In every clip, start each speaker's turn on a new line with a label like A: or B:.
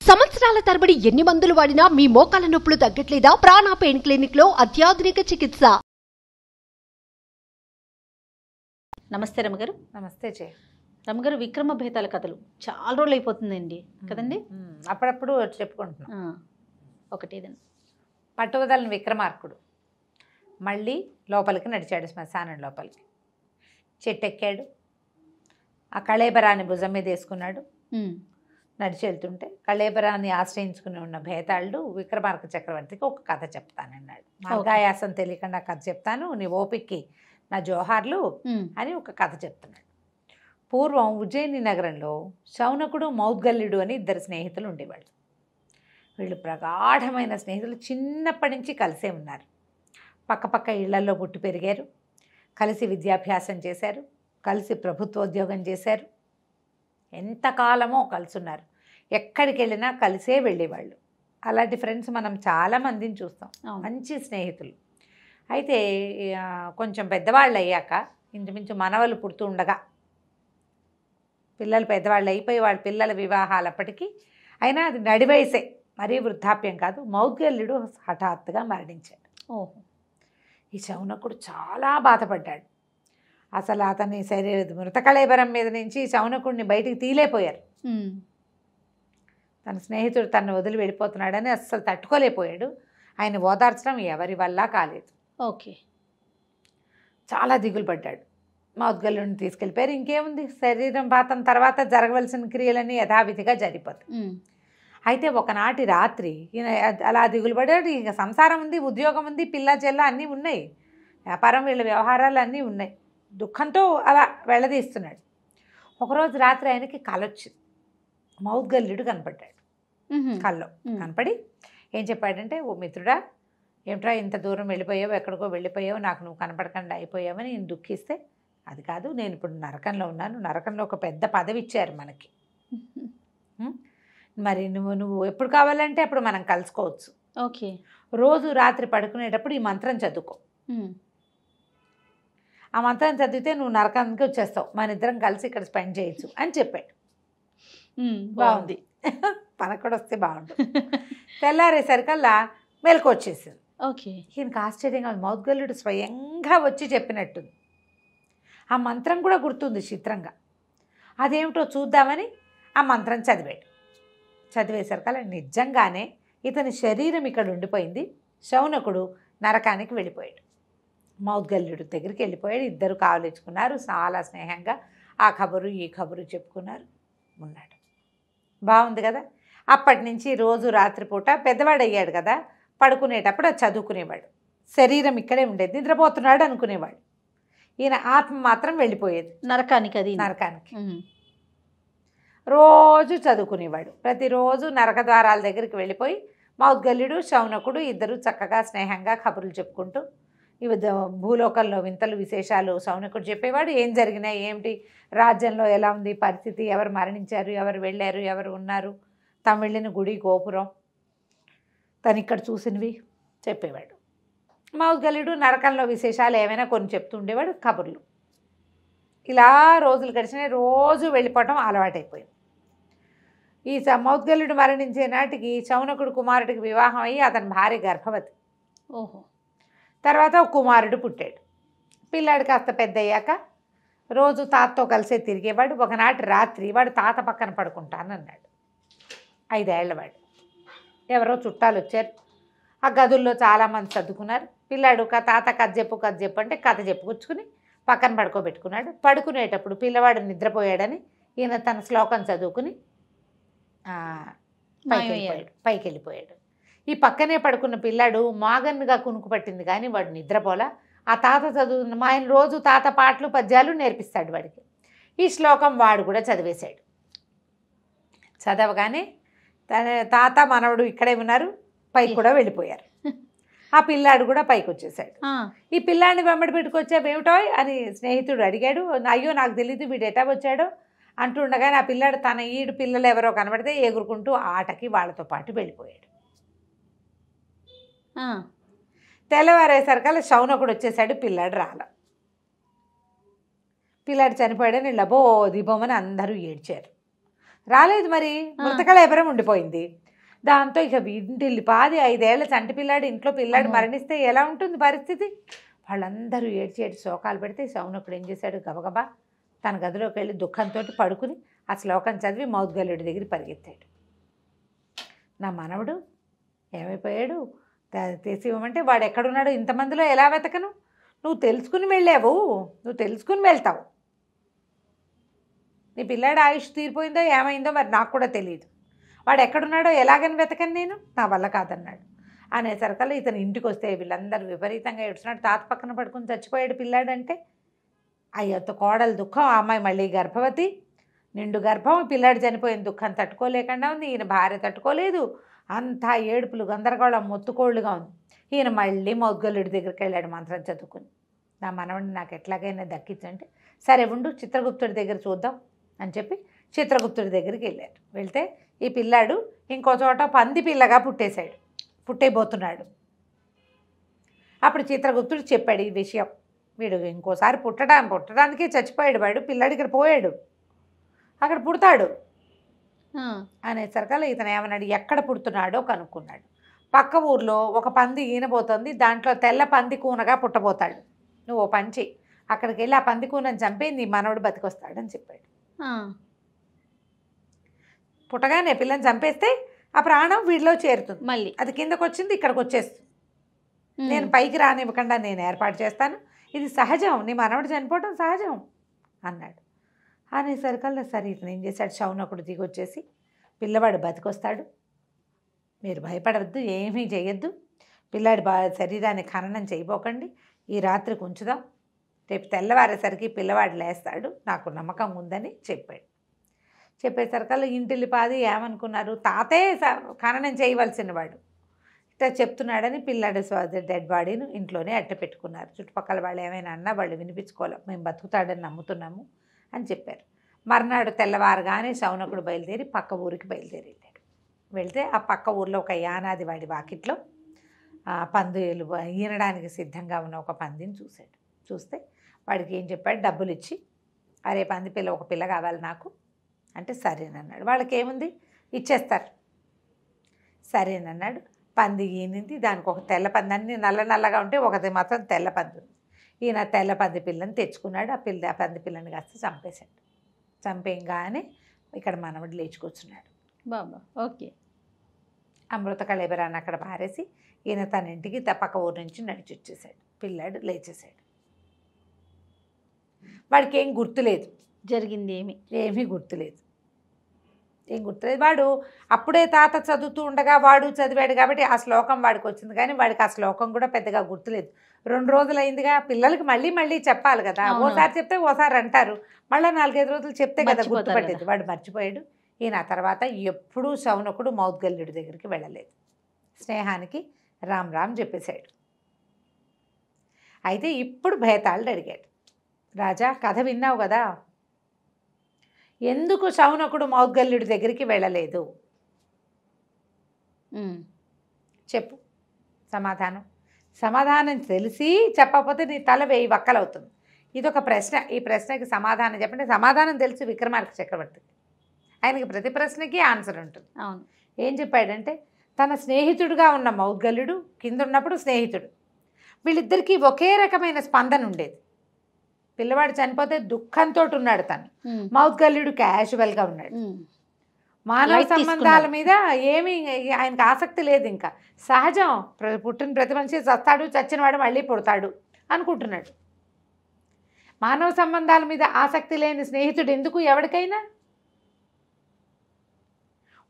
A: సంవత్సరాల తరబడి ఎన్ని మందులు వాడినా మీ మోకాల నొప్పులు తగ్గట్లేదా? ప్రాణ పెయిన్ క్లినిక్ లో అత్యాధునిక చికిత్స.
B: నమస్తే రమగారు.
C: నమస్తే జయ.
B: రమగారు, విక్రమ భేతాల కథలు చాలా రోజులు అయిపోతుందండి కదండి.
C: అప్పుడప్పుడు చెప్పుకుంటున్నాం.
B: ఒకటేదండి.
C: పట్టువదలని విక్రమార్కుడు మళ్ళీ లోపలికి నడిచాడు, శ్మశానం లోపలికి. చెట్టు ఎక్కాడు, ఆ కళేబరాన్ని భుజం మీద వేసుకున్నాడు. నడిచి వెళ్తుంటే కళేబరాన్ని ఆశ్రయించుకుని ఉన్న భేతాళుడు విక్రమార్క చక్రవర్తికి ఒక కథ చెప్తానన్నాడు. మార్గాయాసం తెలియకుండా కథ చెప్తాను, నీ ఓపిక్కి నా జోహార్లు అని ఒక కథ చెప్తున్నాడు. పూర్వం ఉజ్జయిని నగరంలో శౌనకుడు మౌద్గల్యుడు అని ఇద్దరు స్నేహితులు ఉండేవాళ్ళు. వీళ్ళు ప్రగాఢమైన స్నేహితులు, చిన్నప్పటి నుంచి కలిసే ఉన్నారు. పక్కపక్క ఇళ్లలో పుట్టి పెరిగారు, కలిసి విద్యాభ్యాసం చేశారు, కలిసి ప్రభుత్వోద్యోగం చేశారు. ఎంతకాలమో కలుసున్నారు, ఎక్కడికి వెళ్ళినా కలిసే వెళ్ళేవాళ్ళు. అలాంటి ఫ్రెండ్స్ మనం చాలామందిని చూస్తాం, మంచి స్నేహితులు. అయితే కొంచెం పెద్దవాళ్ళు అయ్యాక, ఇంచుమించు మనవలు పుడుతూ ఉండగా, పిల్లలు పెద్దవాళ్ళు అయిపోయి వాళ్ళ పిల్లల వివాహాలప్పటికీ, అయినా అది నడివయసే, మరీ వృద్ధాప్యం కాదు. మౌద్గల్యుడు హఠాత్తుగా మరణించాడు. ఈ శౌనకుడు చాలా బాధపడ్డాడు. అసలు అతని మృతకళేబరం మీద నుంచి శౌనకుడిని బయటికి తీలేపోయారు. తన స్నేహితుడు తను వదిలి వెళ్ళిపోతున్నాడని అస్సలు తట్టుకోలేకపోయాడు. ఆయన ఓదార్చడం ఎవరి వల్ల కాలేదు.
B: ఓకే,
C: చాలా దిగులు పడ్డాడు. మౌద్గల్యుడిని తీసుకెళ్ళిపోయారు. ఇంకేముంది, శరీరం పాతం తర్వాత జరగవలసిన క్రియలన్నీ యథావిధిగా జరిగిపోతాయి. అయితే ఒకనాటి రాత్రి ఈయన అలా దిగులు పడ్డాడు. ఇంకా సంసారం ఉంది, ఉద్యోగం ఉంది, పిల్ల చెల్ల అన్నీ ఉన్నాయి, వ్యాపారం, వీళ్ళ వ్యవహారాలు అన్నీ ఉన్నాయి. దుఃఖంతో అలా వెళ్ళదీస్తున్నాడు. ఒకరోజు రాత్రి ఆయనకి కలొచ్చింది. మౌద్గల్యుడు కనపడ్డాడు. కల్లో కనపడి ఏం చెప్పాడంటే, ఓ మిత్రుడా, ఏమిట్రా ఇంత దూరం వెళ్ళిపోయావు, ఎక్కడికో వెళ్ళిపోయావు, నాకు నువ్వు కనపడకుండా అయిపోయావని నేను దుఃఖిస్తే, అది కాదు, నేను ఇప్పుడు నరకంలో ఉన్నాను, నరకంలో ఒక పెద్ద పదవి ఇచ్చారు మనకి, మరి నువ్వు ఎప్పుడు కావాలంటే అప్పుడు మనం కలుసుకోవచ్చు.
B: ఓకే,
C: రోజు రాత్రి పడుకునేటప్పుడు ఈ మంత్రం చదువుకో. ఆ మంత్రం చదివితే నువ్వు నరకానికి వచ్చేస్తావు, మన ఇద్దరం కలిసి ఇక్కడ స్పెండ్ చేయొచ్చు అని చెప్పాడు. బాగుంది, మనకు కూడా వస్తే బాగుండు. తెల్లారేసరికల్లా మెలకు వచ్చేసింది.
B: ఓకే,
C: ఈయనకు ఆశ్చర్యంగా మౌద్గల్యుడు స్వయంగా వచ్చి చెప్పినట్టుంది. ఆ మంత్రం కూడా గుర్తుంది చిత్రంగా. అదేమిటో చూద్దామని ఆ మంత్రం చదివాడు. చదివేసరికల్లా నిజంగానే ఇతని శరీరం ఇక్కడ ఉండిపోయింది. శౌనకుడు నరకానికి వెళ్ళిపోయాడు. మౌద్గల్యుడు దగ్గరికి వెళ్ళిపోయాడు. ఇద్దరు కావలించుకున్నారు, చాలా స్నేహంగా ఆ ఖబరు ఈ ఖబరు చెప్పుకున్నారు, ఉన్నాడు. బాగుంది కదా. అప్పటి నుంచి రోజు రాత్రిపూట పెద్దవాడు అయ్యాడు కదా, పడుకునేటప్పుడు అది చదువుకునేవాడు. శరీరం ఇక్కడే ఉండేది, నిద్రపోతున్నాడు అనుకునేవాడు. ఈయన ఆత్మ మాత్రం వెళ్ళిపోయేది
B: నరకానికి. అది
C: నరకానికి. రోజు చదువుకునేవాడు. ప్రతిరోజు నరక ద్వారాల దగ్గరికి వెళ్ళిపోయి మౌద్గల్యుడు శౌనకుడు ఇద్దరు చక్కగా స్నేహంగా కబుర్లు చెప్పుకుంటూ ఇవి భూలోకంలో వింతలు విశేషాలు శౌనకుడు చెప్పేవాడు. ఏం జరిగినాయి, ఏమిటి రాజ్యంలో ఎలా ఉంది పరిస్థితి, ఎవరు మరణించారు, ఎవరు వెళ్ళారు, ఎవరు ఉన్నారు, తను వెళ్ళిన గుడి గోపురం, తను ఇక్కడ చూసినవి చెప్పేవాడు. మౌద్గల్యుడు నరకంలో విశేషాలు ఏమైనా కొన్ని చెప్తుండేవాడు, కబుర్లు. ఇలా రోజులు గడిచినాయి. రోజు వెళ్ళిపోవటం అలవాటైపోయింది. ఈ మౌద్గల్యుడు మరణించే నాటికి శౌనకుడు కుమారుడికి వివాహం అయ్యి అతని భార్య గర్భవతి.
B: ఓహో.
C: తర్వాత ఒక కుమారుడు పుట్టాడు. పిల్లాడు కాస్త పెద్ద అయ్యాక రోజు తాతతో కలిసే తిరిగేవాడు. ఒకనాటి రాత్రి వాడు తాత పక్కన పడుకుంటానన్నాడు. 5 ఏళ్లవాడు. ఎవరో చుట్టాలు వచ్చారు. ఆ గదుల్లో చాలామంది సర్దుకున్నారు. పిల్లాడు తాత కథ చెప్పు అంటే కథ చెప్పుకొచ్చుకుని పక్కన పడుకోబెట్టుకున్నాడు. పడుకునేటప్పుడు పిల్లవాడు నిద్రపోయాడని ఈయన తన శ్లోకం చదువుకుని పైకి వెళ్ళిపోయాడు. ఈ పక్కనే పడుకున్న పిల్లాడు మాగన్నుగా కునుకు పట్టింది కానీ వాడు నిద్రపోలా. ఆ తాత చదువు, మా ఆయన రోజు తాత పాటలు పద్యాలు నేర్పిస్తాడు వాడికి. ఈ శ్లోకం వాడు కూడా చదివేశాడు. చదవగానే తన తాత మనవడు ఇక్కడే ఉన్నారు, పైకి కూడా వెళ్ళిపోయారు. ఆ పిల్లాడు కూడా పైకి వచ్చేసాడు. ఈ పిల్లాడిని వెంబడి పెట్టుకొచ్చావేమిటో అని స్నేహితుడు అడిగాడు. అయ్యో నాకు తెలీదు వీడు ఎటా వచ్చాడో అంటుండగానే ఆ పిల్లాడు తన ఈడు పిల్లలు ఎవరో కనబడితే ఎగురుకుంటూ ఆటకి వాళ్ళతో పాటు వెళ్ళిపోయాడు. తెల్లవారేసరికల్లా శౌనకుడు వచ్చేసాడు. పిల్లాడు రాల. పిల్లాడు చనిపోయాడని లబో దిబోమని అందరూ ఏడ్చారు. రాలేదు మరి, మృతకళేబరం ఉండిపోయింది. దాంతో ఇక ఇంటిల్లి పాది 5 ఏళ్ల చంటి పిల్లాడు, ఇంట్లో పిల్లాడు మరణిస్తే ఎలా ఉంటుంది పరిస్థితి? వాళ్ళందరూ ఏడ్చి శోకాలు పెడితే శౌనకుడు ఏం చేశాడు, గబగబా తన గదిలోకి వెళ్ళి దుఃఖంతో పడుకుని ఆ శ్లోకం చదివి మౌద్గల్యుడి దగ్గర పరిగెత్తాడు. నా మనవడు ఏమైపోయాడు, తీసి ఇవ్వమంటే వాడు ఎక్కడున్నాడో ఇంతమందిలో ఎలా వెతకను? నువ్వు తెలుసుకుని వెళ్ళావు, నువ్వు తెలుసుకుని వెళ్తావు. నీ పిల్లాడు ఆయుష్ తీరిపోయిందో ఏమైందో మరి నాకు కూడా తెలియదు. వాడు ఎక్కడున్నాడో ఎలాగని వెతకను నేను, నా వల్ల కాదన్నాడు. అనేసరికల్లా ఇతను ఇంటికి వస్తే వీళ్ళందరూ విపరీతంగా ఏడుస్తున్నాడు. తాత పక్కన పడుకుని చచ్చిపోయాడు పిల్లాడంటే. అయ్యతో కోడలు దుఃఖం, ఆ అమ్మాయి మళ్ళీ గర్భవతి, నిండు గర్భం, పిల్లాడు చనిపోయిన దుఃఖం తట్టుకోలేకుండా ఉంది. ఈయన భార్య తట్టుకోలేదు, అంతా ఏడుపులు గందరగోళం మొత్తుకోళ్ళుగా ఉంది. ఈయన మళ్ళీ మౌద్గల్యుడి దగ్గరికి వెళ్ళాడు మంత్రం చదువుకుని. నా మనవడిని నాకు ఎట్లాగైనా దక్కించంటే, సరే ఉండు చిత్రగుప్తుడి దగ్గర చూద్దాం అని చెప్పి చిత్రగుప్తుడి దగ్గరికి వెళ్ళారు. వెళ్తే ఈ పిల్లాడు ఇంకో చోట పంది పిల్లగా పుట్టేబోతున్నాడు. అప్పుడు చిత్రగుప్తుడు చెప్పాడు ఈ విషయం. వీడు ఇంకోసారి పుట్టడానికే చచ్చిపోయాడు, వాడు పిల్లాడు ఇక్కడ పోయాడు, అక్కడ పుడతాడు అనేసరికల్లా ఇతను ఏమన్నాడు, ఎక్కడ పుడుతున్నాడో కనుక్కున్నాడు. పక్క ఊర్లో ఒక పంది ఈనబోతుంది, దాంట్లో తెల్ల పంది కూనగా పుట్టబోతాడు, నువ్వు ఓ పంచి అక్కడికి వెళ్ళి ఆ పంది కూనని చంపి నీ మనవడు బతికొస్తాడని చెప్పాడు. పుట్టగానే పిల్లని చంపేస్తే ఆ ప్రాణం వీడిలో చేరుతుంది, మళ్ళీ అది కిందకు వచ్చింది ఇక్కడికి వచ్చేస్తుంది. నేను పైకి రానివ్వకుండా నేను ఏర్పాటు చేస్తాను, ఇది సహజం, నీ మనవడు చనిపోవడం సహజం అన్నాడు. అనేసరికల్లా సరే ఇతను ఏం చేశాడు, శౌనకుడు దిగొచ్చేసి పిల్లవాడు బతికొస్తాడు, మీరు భయపడవద్దు, ఏమీ చేయొద్దు, పిల్లాడి శరీరాన్ని ఖననం చేయబోకండి, ఈ రాత్రికి ఉంచుదాం, రేపు తెల్లవారేసరికి పిల్లవాడు లేస్తాడు, నాకు నమ్మకం ఉందని చెప్పాడు. చెప్పేసరికల్లా ఇంటిల్లి పాది ఏమనుకున్నారు, తాతే ఖననం చేయవలసిన వాడు ఇట్లా చెప్తున్నాడని పిల్లాడి డెడ్ బాడీని ఇంట్లోనే అట్ట పెట్టుకున్నారు. చుట్టుపక్కల వాళ్ళు ఏమైనా అన్నా వాళ్ళు వినిపించుకోవాలి, మేము బతుకుతాడని నమ్ముతున్నాము అని చెప్పారు. మర్నాడు తెల్లవారుగానే శౌనకుడు బయలుదేరి పక్క ఊరికి వెళ్ళాడు. వెళ్తే ఆ పక్క ఊర్లో ఒక యానాది వాడి వాకిట్లో పందులు ఈనడానికి సిద్ధంగా ఉన్న ఒక పందిని చూశాడు. చూస్తే వాడికి ఏం చెప్పాడు, డబ్బులు ఇచ్చి అరే పంది పిల్ల ఒక పిల్ల కావాలి నాకు అంటే సరేనన్నాడు. వాళ్ళకి ఏముంది ఇచ్చేస్తారు, సరేనన్నాడు. పంది ఈనింది, దానికి ఒక తెల్ల పంది, అన్నీ నల్లగా ఉంటే ఒకటి మాత్రం తెల్ల పంది ఉంది. ఈయన తెల్ల పంది పిల్లని తెచ్చుకున్నాడు. ఆ పంది పిల్లని కాస్త చంపేశాడు. చంపేయంగానే ఇక్కడ మనవడు లేచుకొచ్చున్నాడు.
B: బాబా ఓకే.
C: అమృత కళేబరాన్ని అక్కడ పారేసి ఈయన తన ఇంటికి పక్క ఊరు నుంచి నడిచి వచ్చేసాడు. పిల్లాడు లేచేసాడు. వాడికి ఏం గుర్తులేదు,
B: జరిగింది
C: ఏమీ గుర్తులేదు. వాడు అప్పుడే తాత చదువుతూ ఉండగా వాడు చదివాడు కాబట్టి ఆ శ్లోకం వాడికి వచ్చింది, కానీ వాడికి ఆ శ్లోకం కూడా పెద్దగా గుర్తులేదు. 2 రోజులు అయిందిగా, పిల్లలకి మళ్ళీ చెప్పాలి కదా, ఓసారి చెప్తే ఓసారి అంటారు, మళ్ళీ 4-5 రోజులు చెప్తే కదా గుర్తుపట్టేది. వాడు మర్చిపోయాడు. ఈయన ఆ తర్వాత ఎప్పుడూ శౌనకుడు మౌద్గల్యుడి దగ్గరికి వెళ్ళలేదు. స్నేహానికి రామ్ చెప్పేశాడు. అయితే ఇప్పుడు భేతాళుడు అడిగాడు, రాజా కథ విన్నావు కదా, ఎందుకు శౌనకుడు మౌద్గల్యుడి దగ్గరికి వెళ్ళలేదు చెప్పు సమాధానం తెలిసి చెప్పకపోతే నీ తల 1000 వక్కలవుతుంది. ఇదొక ప్రశ్న, ఈ ప్రశ్నకి సమాధానం చెప్పండి. సమాధానం తెలుసు విక్రమార్క చక్రవర్తికి, ఆయనకి ప్రతి ప్రశ్నకి ఆన్సర్ ఉంటుంది.
B: అవును.
C: ఏం చెప్పాడంటే, తన స్నేహితుడుగా ఉన్న మౌద్గల్యుడు కింద ఉన్నప్పుడు స్నేహితుడు, వీళ్ళిద్దరికీ ఒకే రకమైన స్పందన ఉండేది. పిల్లవాడు చనిపోతే దుఃఖంతో ఉన్నాడు తను, మౌద్గల్యుడు క్యాజువల్గా ఉన్నాడు. మానవ సంబంధాల మీద ఏమీ ఆయనకు ఆసక్తి లేదు. ఇంకా సహజం, పుట్టిన ప్రతి మనిషి చస్తాడు, చచ్చినవాడు మళ్ళీ పుడతాడు అనుకుంటున్నాడు. మానవ సంబంధాల మీద ఆసక్తి లేని స్నేహితుడు ఎందుకు ఎవరికైనా?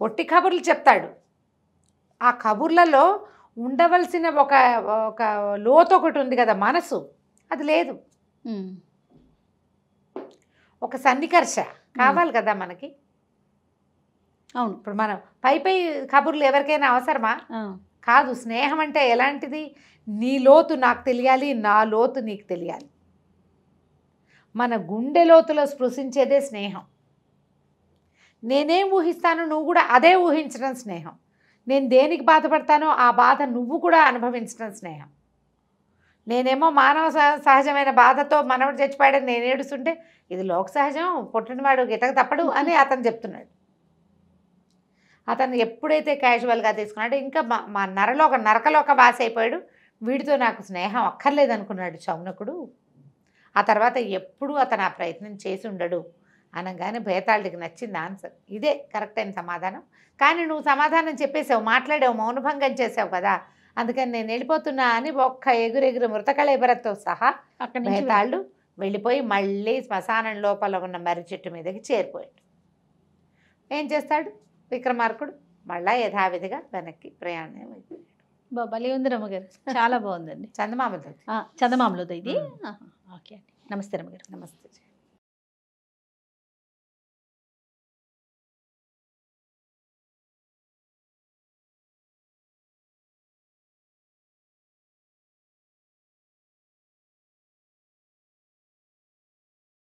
C: ఒట్టి కబుర్లు చెప్తాడు, ఆ కబుర్లలో ఉండవలసిన ఒక లోతు ఒకటి ఉంది కదా, మనసు, అది లేదు. ఒక సన్నికర్ష కావాలి కదా మనకి.
B: అవును.
C: ఇప్పుడు మనం పై కబుర్లు ఎవరికైనా అవసరమా? కాదు. స్నేహం అంటే ఎలాంటిది? నీ లోతు నాకు తెలియాలి, నా లోతు నీకు తెలియాలి. మన గుండె లోతులో స్పృశించేదే స్నేహం. నేనేం ఊహిస్తానో నువ్వు కూడా అదే ఊహించడం స్నేహం. నేను దేనికి బాధపడతానో ఆ బాధ నువ్వు కూడా అనుభవించడం స్నేహం. నేనేమో మానవ సహజమైన బాధతో మనవడు చచ్చిపోయాడని నేను ఏడుస్తుంటే, ఇది లోక సహజం, పుట్టినవాడు గిటక తప్పడు అని అతను చెప్తున్నాడు. అతను ఎప్పుడైతే క్యాజువల్గా తీసుకున్నాడో ఇంకా మా నరకలోక వాసి అయిపోయాడు. వీడితో నాకు స్నేహం అక్కర్లేదు అనుకున్నాడు శౌనకుడు. ఆ తర్వాత ఎప్పుడూ అతను ఆ ప్రయత్నం చేసి ఉండడు అనగానే బేతాళుడికి నచ్చింది ఆన్సర్. ఇదే కరెక్ట్ అయిన సమాధానం. కానీ నువ్వు సమాధానం చెప్పేసావు, మాట్లాడావు, మౌనభంగం చేసావు కదా, అందుకని నేను వెళ్ళిపోతున్నా అని ఒక్క ఎగురెగురు మృతకళేబరతో సహా
B: అక్కడి నుంచి
C: బేతాళుడు వెళ్ళిపోయి మళ్ళీ శ్మశానం లోపల ఉన్న మర్రి చెట్టు మీదకి చేరిపోయాడు. ఏం చేస్తాడు విక్రమార్కుడు? మళ్ళా యథావిధిగా వెనక్కి ప్రయాణం అయిపోయాడు.
B: భలే ఉంది రమ్మగారు, చాలా బాగుందండి.
C: చందమామతో.
B: చందమామలో ఇది. ఓకే అండి, నమస్తే రమ్మగారు.
C: నమస్తే.